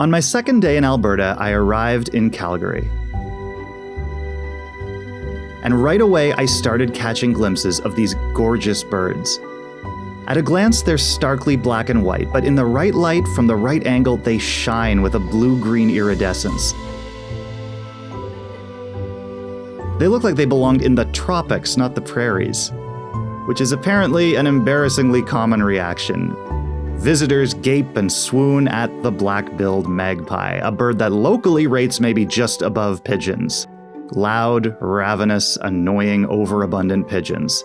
On my second day in Alberta, I arrived in Calgary. And right away, I started catching glimpses of these gorgeous birds. At a glance, they're starkly black and white, but in the right light, from the right angle, they shine with a blue-green iridescence. They look like they belonged in the tropics, not the prairies, which is apparently an embarrassingly common reaction. Visitors gape and swoon at the black-billed magpie, a bird that locally rates maybe just above pigeons. Loud, ravenous, annoying, overabundant pigeons.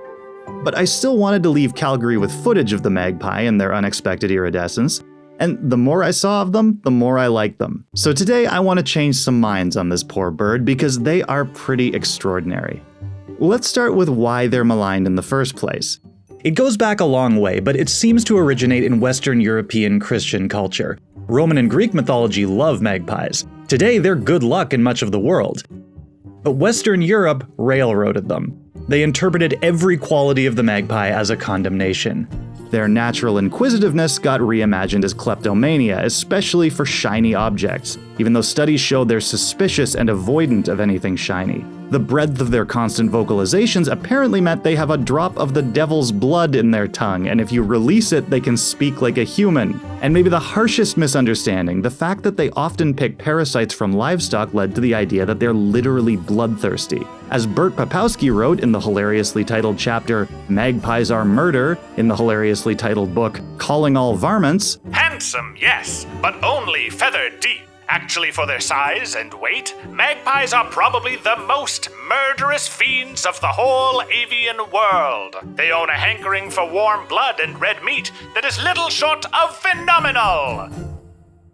But I still wanted to leave Calgary with footage of the magpie and their unexpected iridescence, and the more I saw of them, the more I liked them. So today I want to change some minds on this poor bird because they are pretty extraordinary. Let's start with why they're maligned in the first place. It goes back a long way, but it seems to originate in Western European Christian culture. Roman and Greek mythology love magpies. Today they're good luck in much of the world. But Western Europe railroaded them. They interpreted every quality of the magpie as a condemnation. Their natural inquisitiveness got reimagined as kleptomania, especially for shiny objects, even though studies showed they're suspicious and avoidant of anything shiny. The breadth of their constant vocalizations apparently meant they have a drop of the devil's blood in their tongue, and if you release it, they can speak like a human. And maybe the harshest misunderstanding, the fact that they often pick parasites from livestock led to the idea that they're literally bloodthirsty. As Bert Papowski wrote in the hilariously titled chapter, "Magpies Are Murder," in the hilariously titled book, "Calling All Varmints," handsome, yes, but only feather deep. Actually, for their size and weight, magpies are probably the most murderous fiends of the whole avian world. They own a hankering for warm blood and red meat that is little short of phenomenal.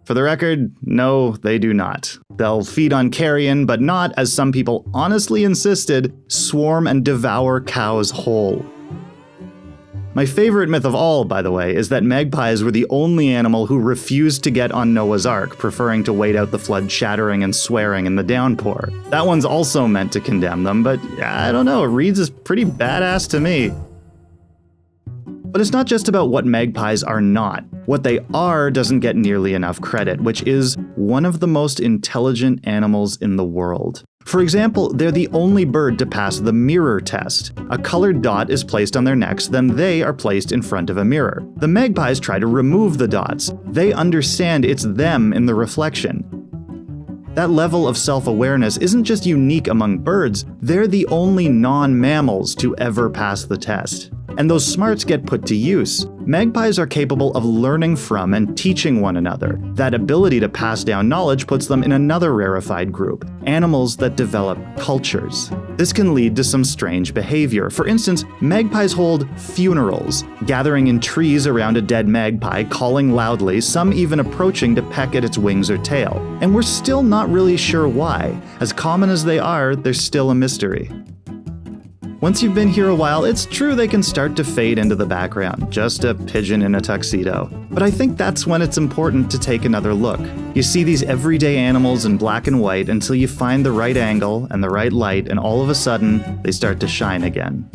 For the record, no, they do not. They'll feed on carrion, but not, as some people honestly insisted, swarm and devour cows whole. My favorite myth of all, by the way, is that magpies were the only animal who refused to get on Noah's Ark, preferring to wait out the flood chattering and swearing in the downpour. That one's also meant to condemn them, but I don't know, it reads as pretty badass to me. But it's not just about what magpies are not. What they are doesn't get nearly enough credit, which is one of the most intelligent animals in the world. For example, they're the only bird to pass the mirror test. A colored dot is placed on their necks, then they are placed in front of a mirror. The magpies try to remove the dots. They understand it's them in the reflection. That level of self-awareness isn't just unique among birds, they're the only non-mammals to ever pass the test. And those smarts get put to use. Magpies are capable of learning from and teaching one another. That ability to pass down knowledge puts them in another rarefied group, animals that develop cultures. This can lead to some strange behavior. For instance, magpies hold funerals, gathering in trees around a dead magpie, calling loudly, some even approaching to peck at its wings or tail. And we're still not really sure why. As common as they are, they're still a mystery. Once you've been here a while, it's true they can start to fade into the background, just a pigeon in a tuxedo. But I think that's when it's important to take another look. You see these everyday animals in black and white until you find the right angle and the right light, and all of a sudden, they start to shine again.